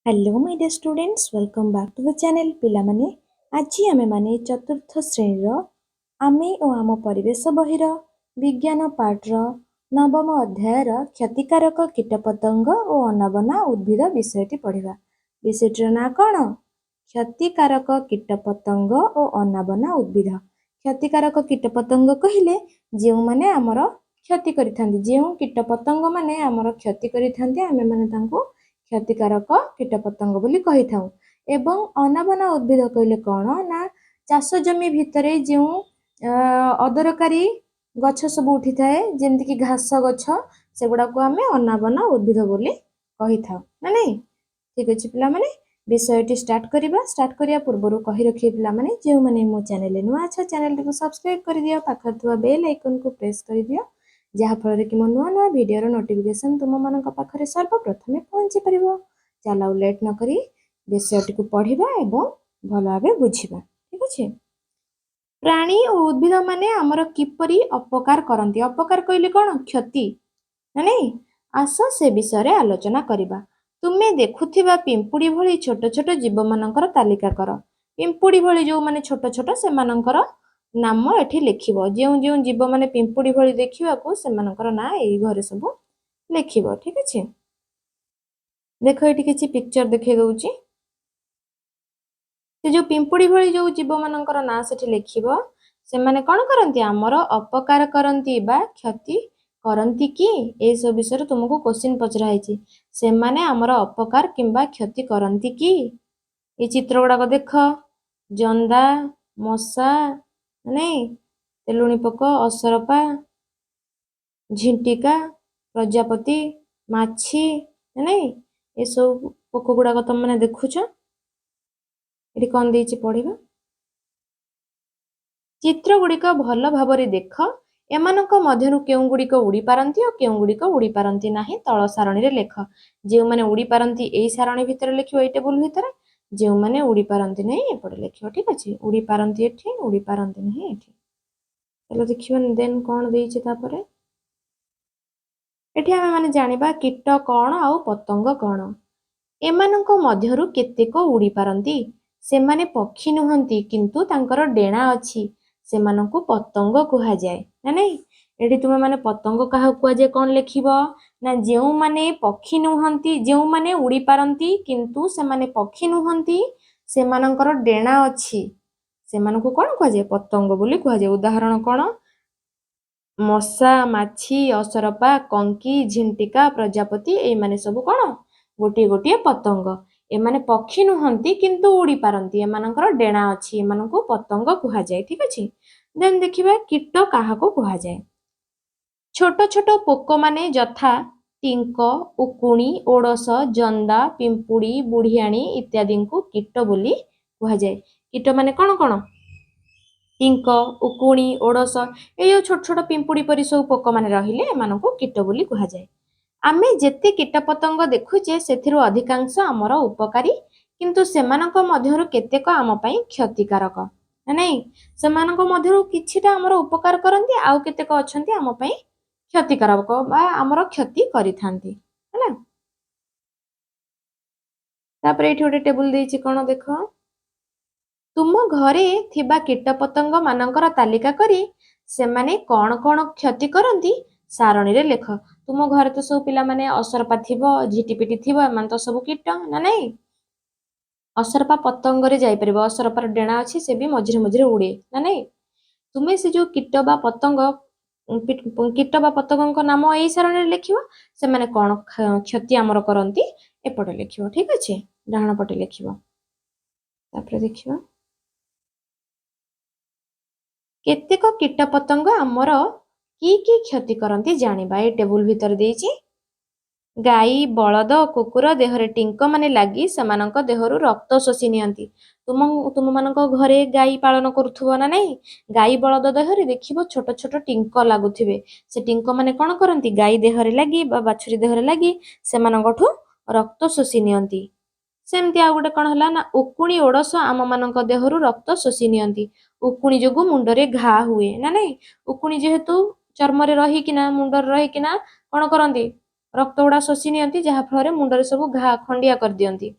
Hello my dear students welcome back to the channel पिला माने आज आमे माने चतुर्थ श्रेणी रो आमे ओ आम परिवेश बहिर विज्ञान पाठ रो नवम अध्याय रो क्षतिकारक कीटपतंग ओ अनाबना उद्भिद विषयटी पढ़िबा। विषयटीर ना कोन? क्षतिकारक कीटपतंग ओ अनाबना उद्भिद। क्षतिकारक कीटपतंग कहिले जेउ माने हमर क्षति करिथांती, जेउ कीटपतंग माने हमर क्षति करिथांती आमे माने तांको क्षतिकारक कीटपतंग बोली कही थाउ। एवं अनाबना उद्भिद कहले कौन ना चाष जमी भितरे जो अदरकारी गछ सब उठी थाए जेमति कि घास गछ सेगुड़ा को आमे अनाबना उद्भिद बोली कही थाउ ना नहीं। ठीक अछि पिला माने विषयटी स्टार्ट करिया पूर्व कही रखिए पिला माने जो माने मो चैनल नुआ अच्छा चैनल को सब्सक्राइब कर दियो, पाखर थुआ बेल आइकन को प्रेस कर दियो जहाँ फल कि मो नुआ नुआ वीडियो नोटिफिकेशन तुम मानक पाखरे सर्वप्रथमे पहुंची परिबो। चलो लेट न करी विषयटी को पढ़िबा एवं भल भाबे बुझिबा। ठीक अछि। प्राणी और उद्भिद माने हमर किपरि अपकार करंती। अपकार कहले कोन? क्षति ना नहीं। आस से विषय रे आलोचना करिबा। तुमे देखुथिबा पिंपुड़ी भली छोट छोट जीव मानकर तालिका कर। पिंपुड़ी भली जो माने छोट छोट से मानकर नाम एठी लिखिबो। जेउ जेउ जीव माने पिंपुड़ी भली देखिबा को से मानकर ना एई घरे सब लिखिबो। ठीक अछि। देखो एठी किछि पिक्चर देखै दउची। से जो पिंपुड़ी भली जो जीव मानकर ना सेठी लिखिबो से माने कोन करंती? हमर अपकार करंती बा क्षति करंती कि ए सब विषय तुमको क्वेश्चन पचरा हैछि। से माने हमर अपकार किंबा क्षति करंती कि? ए चित्र गुडा को देख जंदा मशा नहीं तेलुणी पोक असरपा झिंटिका प्रजापति माछी नहीं ए सब पोक गुडा को तुम माने देखुछ। एठी कोन देइछि पढिबा। चित्र गुड़िक भल भाବରେ देख एमानक मध्यरु केउ गुड़िक उड़ी पारंती और केउ गुड़िक उड़ी पारंती नाही तळ सारणी रे लेख। जेउ माने उड़ी पारंती एई सारणी भितर लिखिबो, एई टेबुल भितर। जेउ माने उड़ी पारंती नाही एपटे लिखिबो। ठीक अछि। उड़ी पारंती एठी, उड़ी पारंती नाही एठी। चलो देखिबा देन कोन देइछि तापरे। एठी आमे माने जानिबा कीट कोन आउ पतंग कोन। एमानक मध्यरु केतेक उड़ी पारंती। सेमाने पक्षी नुहंती किंतु तांकर डेणा अछि, सेमानकु पतंग कुहा जाय ना नहीं। एठी तुमे माने पतंग काहा कुहा जाय कोन लिखिबो ना जेउ माने पक्षी नुहंती, जेउ माने उड़ी पारंती किंतु सेमाने पक्षी नुहंती, सेमानकर डेणा अछि, सेमानकु कोन कुहा जाय? पतंग बोली कुहा जाय। उदाहरण कोन? मशा माछी असरपा कंकी झिंटिका प्रजापति ए माने सब कोन? गोटे गोटे पतंग। एमाने पक्षी नुहंती किंतु उड़ी पारंती, एमानकर डेणा अछि, एमानकु पतंग कुहा जाय। ठीक अछि। देन देखिबा कीट काहाको कुहा जाय। छोट छोट पोक माने जथा टिंक उकुणी ओडस जंदा पिंपुड़ी बुढ़ियाणी इत्यादि को कीट बोली कुहा जाय। कीट माने कोन कोन? टिंक उकुणी ओडस ए छोट छोट पिंपुड़ी परि सब पोक माने रहिले एमानकु कीट बोली कुहा जाय। आमे जेते कीटपतंग देखुचे सेथिरु अधिकांश आमर उपकारी किंतु सेमानक मध्यरु केतेक आम पई क्षतिकारक नहीं। सेमानक मध्यरु किछिटा आमर उपकार करंती आउ केतेक अछंती आम पई क्षतिकारक बा आमर क्षति करिथांती हैला। तापर एठी ओटे टेबुल देइछि कोन देखो। तुम घरे थिबा कीटपतंग मानकर तालिका करी सेमाने कोन कोन क्षति करंती सारणी रे लेख। तुम घरे तो सब पिला माने असरपा थिबो, झिटिपिटी थिबो, एमान तो सब कीट ना नहीं। असरपा पतंग रे जाई परिबो, असरपार डेणा अछि से भी मझिरे मझिरे उड़े ना नहीं। तुमे से जो कीट बा पतंग नाम एई सारणी रे लिखिबो, से माने कोन क्षति हमर करंती एपटे लिखिबो। ठीक अछि। डाहण पटे लिखिबो। तापर देखिबो केतेक कीटपतंग आमर की क्षति करंती जानिबा। ए टेबुल भितर देइछि। गाई बलद कुकुर देहरे टिंक माने लागी सेमानक देहरु रक्त शोषि नियंती। तुम मानक घरे गाई पालन करूथुबो ना नहीं। गाई बलद देहरे देखिबो छोट छोट टिंक लागुथिबे। से टिंक माने कोन करंती? गाई देहरे लागी बा बाछुरी देहरे लागी सेमानकठु रक्त शोषि नियंती। सेमती आ गुटे कोन हला ना उकुणी ओडस आम मानक देहरु रक्त शोषि नियंती। उकुणी जोगु मुंडरे घा हुए ना नहीं। उकुणी जेहेतु चर्म रे रही किना मुंडर रही किना कोन करंती? रक्त गुडा शोषि नियंती जहा फଳରେ मुंडरे सब घा खंडिया कर दियंती।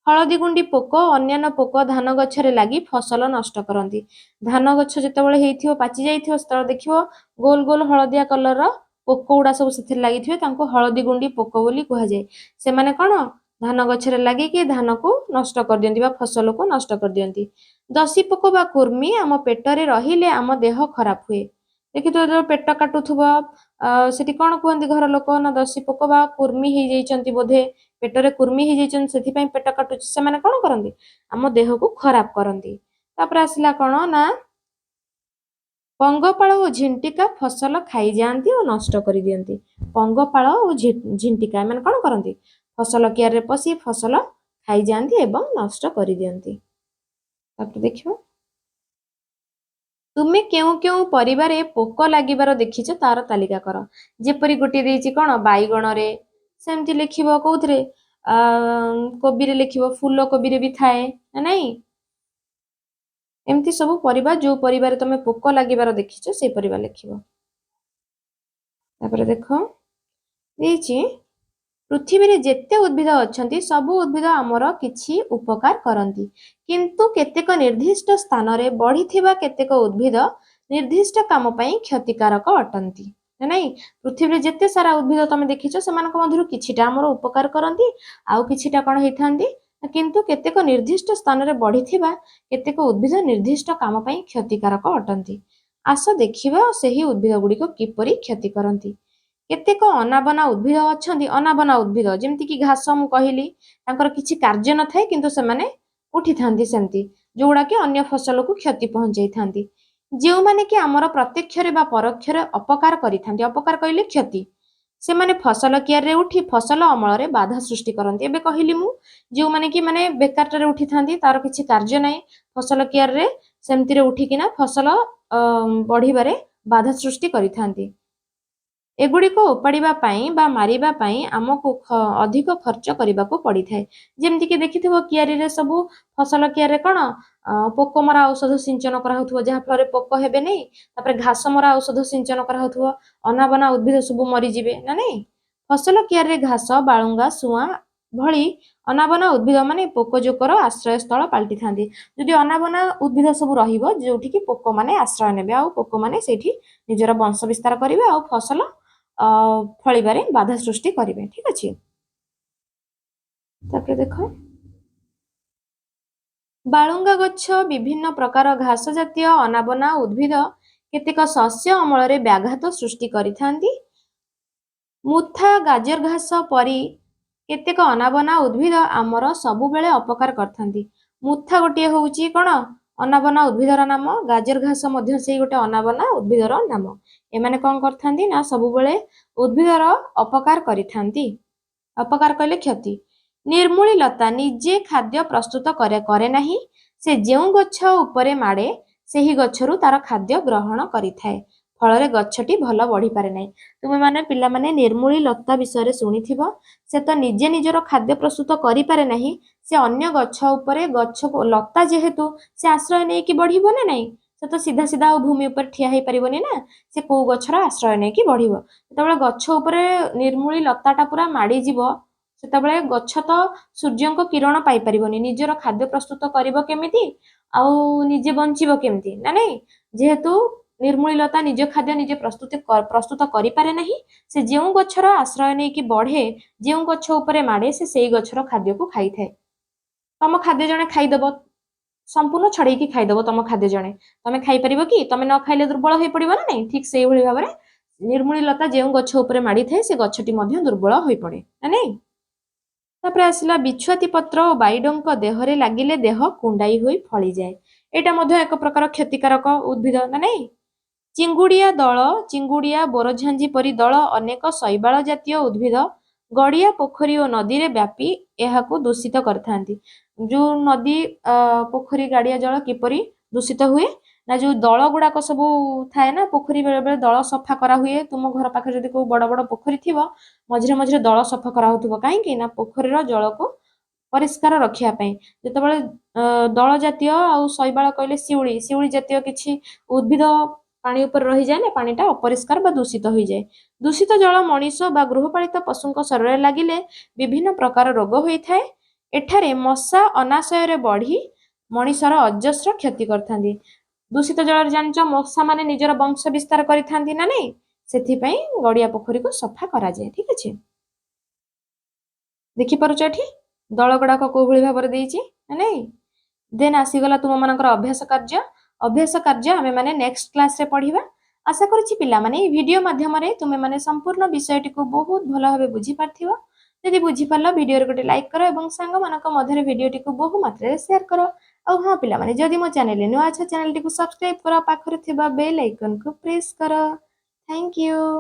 हलदी गुंडी पोक अन्य पोक धान गछरे लगी फसल नष्ट करती। धान गछ जितेबाला होइथिबो पाचि जाइथिबो सेतेबाला देखिबो गोल गोल हलदिया कलर पोक गुड़ा सब सेथिरे लागिथिबे तांको हलदी गुंडी पोक बोली कुहा जाय। से माने कोन धान गछरे लागि कि धान को नष्ट कर दियंती बा फसल को नष्ट कर दियंती। दसी पोक बा कुर्मी आम पेटरे रहिले आम देह खराब हुए। देखि तो जो पेट काटुथुबो सेठी कोन कहंती घर लोक ना दसी पोक बा कुर्मी हे जाइचंती बोधे पेटरे कुर्मी हे जाइचंती सेथि पई पेट काटुची से माने कोन करंती आम देह को खराब करंती। तापर आसिला कोन ना पंगपाळ और झिंटिका फसल खाई जाती और नष्ट कर दियंती। पंगपाळ और झिंटिका माने कोन करंती फसल कियार रे पसी फसल खाई जाती एवं नष्ट कर दियंती। तापर देखिबो तुमे केउ केउ परिवारे पोक लागिबार देखिछ तार तालिका कर। जेपरि गोटे देइछि कोन बाईगण रे सेमति लिखिबो कोउथरे कोबी रे लिखिबो फूल कोबी रे भी थाए ना नहीं। एमती सब परिवार जो परिवार तमे पोक लागिबार देखिछ से परिवार लिखिबो। तापर देखो देइछि पृथ्वी रे जेते उद्भिद अछंती सब उद्भिद आमर किछि उपकार करंती किंतु केतेक निर्दिष्ट स्थान रे बढ़िथिबा केतेक उद्भिद निर्दिष्ट काम पई क्षतिकारक अटंती नहीं। पृथ्वी रे जेते सारा उद्भिद तमे देखिछो सेमानक मधुर किछिटा आमर उपकार करंती आउ किछिटा कोन हेथांती किंतु केतेक निर्दिष्ट स्थान रे बढ़िथिबा केतेक उद्भिद निर्दिष्ट काम पई क्षतिकारक अटंती। आस देखिबा सेही उद्भिद गुडी को किपरि क्षति करंती। केतेक अनाबना उद्भिद अछंती अनाबना उद्भिद जेमति कि घास मु कहिली तांकर किछि कार्य न थाए किंतु से माने उठी थांती सेमति जोडा कि अन्य फसल को क्षति पहुंचाई थांती। जेउ माने कि हमर प्रत्यक्ष रे बा परोक्ष रे अपकार करि थांती अपकार कइले क्षति से माने फसल कियार रे उठी फसल अमल रे बाधा सृष्टि करंती। एबे कहिली मु जेउ माने कि माने बेकार रे उठी थांती तार किछि कार्य नै फसल कियार रे सेमति रे उठी किना फसल बढ़िबारे बाधा सृष्टि करि थांती। एगुड़ी को उपाड़िबा पाई बा मारिबा पाई आमको अधिक खर्च करने को पड़ी थाए। जेमति कि देखिथिबो कियारी रे सबु फसल कियार रे कोन पोक मरा औषध सिंचन करा होथुबो जहा फल रे पोक हेबे नै। तापर घास मरा औषध सिंचन करा होथुबो अनाबना उद्भिद सबु मरि जिवे ना नै। फसल कियार रे घास बाळुंगा सुआ भली अनाबना उद्भिद माने पोक जोकर आश्रय स्थल पाल्टी थांदी। जदि अनाबना उद्भिद सबु रहिबो जोठी कि पोक माने आश्रय नेबे आ पोक माने सेठी निजर वंश विस्तार करिवे आ फसल फलिबारे बाधा सृष्टि करिवे। ठीक अछि। तापर देखो बाळुंगा गच्छ विभिन्न प्रकार घास जातीय अनाबना उद्भिद केतेक शस्य अमल रे व्याघात सृष्टि करिथांती। मुथा गाजर घास परी केतेक अनाबना उद्भिद आमर सबु बेले अपकार करथांती। मुथा गोटे होउची कोन अनाबना उद्भिदर नाम गाजर घास मध्य से गोटे अनाबना उद्भिदर नाम। एमाने कोन करथांती ना सबु बेले उद्भिदर अपकार करिथांती। अपकार कले क्षति। निर्मूली लता निजे खाद्य प्रस्तुत करे नाही से जेउ गच्छ उपरे माडे सेही गच्छरु तार खाद्य ग्रहण करिथाए फल रे गच्छटी भल बढ़ी पारे नाही। तुमे माने पिला माने निर्मूली लता विषय शुणिथिबो से तो निजे निजर खाद्य प्रस्तुत करि पारे नाही से अन्य गच्छ उपरे गच्छ लता जेहेतु से आश्रय नै कि बढ़िबो ना नाही से तो सीधा सीधा भूमि ऊपर ठिया हे परिबोनी ना से को गच्छर आश्रय नै कि बढ़िबो। तबले गच्छ उपरे निर्मूली लताटा पूरा माडी जीवो सेतबले गच्छ तो सूर्यंक किरण पाई परिबोनी निजर खाद्य प्रस्तुत करिवो केमिति आउ निजे बंचिबो केमिति ना नहीं। जेहेतु निर्मूली लता निज खाद्य निजे प्रस्तुत करि पारे नाही से जेउ गच्छर आश्रय नै कि बढ़े जेउ गच्छ उपरे माडे से सेई गच्छर खाद्य को खाई थाए। तम खाद्य जणे खाई देबो संपूर्ण छड़े की खाई देबो तम खाद्य जणे तमे खाई परिबो कि तमे न खाइले दुर्बल होई पड़िबो ना नहीं। ठीक सेई भली भाबरे निर्मूली लता जेउ गच्छ उपरे माडी थाए से गच्छटी मध्ये दुर्बल होई पड़े ना नहीं। तापर आसिला बिछुआती पत्र और बाइडंक देहरे लागिले देह कुंडाई होई फली जाए। एटा मध्ये एक प्रकार क्षतिकारक उद्भिद ना नहीं। चिंगुड़िया दल चिंगुड़िया बोरझांझी परी दल अनेक शैवाल जातीय उद्भिद गड़िया पोखरी और नदी रे व्यापी एहाकु दूषित करथांती। जो नदी पोखरी गाड़िया जल किपरि दूषित हुए ना जो दल गुड़ाक सब थाए ना पोखरी बेले बेले दल सफा करा हुए। तुम घर पाखे जदि को बड़ बड़ पोखरी थिबो मझिरे मझिरे दल सफा करा होथुबो काहेकि ना पोखरीर जल को परिष्कार रखिया पई। जेतेबेले दल जातीय आ शैवाल कहले शिउली शिउली जातीय किछि उद्भिद पानी ऊपर रही जाए ना पानीटा अपरिष्कार बा दूषित हो जाए। दूषित जल मनीष बा गृहपालित पशुंक शरीर लागिले विभिन्न प्रकार रोग होई थाए। ଏଠାରେ ମଶା ଅନାଶୟରେ ବଢି ମଣିଷର ଅଜସ୍ର କ୍ଷତି କରିଥାନ୍ତି। ଦୂଷିତ ଜଳରେ ଜାଣିଛ ମଶା ମାନେ ନିଜର ବଂଶ ବିସ୍ତାର କରିଥାନ୍ତି ନା ନାଇଁ, ସେଥିପାଇଁ ଗଡିଆ ପୋଖରୀକୁ ସଫା କରାଯାଏ। ଠିକ ଅଛି, ଦେଖିପାରୁଛ ଏଠି ଦଳ ଗୁଡାକ କୋଉ ଭଳି ଭାବରେ ଦେଇଛି ନା ନାଇଁ। ଦେନ୍ ଆସିଗଲା ତୁମମାନଙ୍କର ଅଭ୍ୟାସ କାର୍ଯ୍ୟ। ଅଭ୍ୟାସ କାର୍ଯ୍ୟ ଆମେ ମାନେ ନେକ୍ସଟ କ୍ଲାସରେ ପଢିବା। ଆଶା କରୁଛି ପିଲାମାନେ ଏହି ଭିଡିଓ ମାଧ୍ୟମରେ ତୁମେମାନେ ସମ୍ପୂର୍ଣ୍ଣ ବିଷୟଟିକୁ ବହୁତ ଭଲ ଭାବେ ବୁଝିପାରିଥିବ। ଯଦି ବୁଝିପାରିଲ ଭିଡିଓରେ ଗୋଟେ ଲାଇକ୍ କର ଏବଂ ସାଙ୍ଗମାନଙ୍କ ମଧ୍ୟରେ ଭିଡିଓଟିକୁ ବହୁ ମାତ୍ରାରେ ସେୟାର କର। ଆଉ ହଁ ପିଲାମାନେ, ଯଦି ମୋ ଚ୍ୟାନେଲରେ ନୂଆ ଅଛ ଚ୍ୟାନେଲଟିକୁ ସବସ୍କ୍ରାଇବ କର, ପାଖରେ ଥିବା ବେଲ୍ ଆଇକନକୁ ପ୍ରେସ୍ କର। Thank you.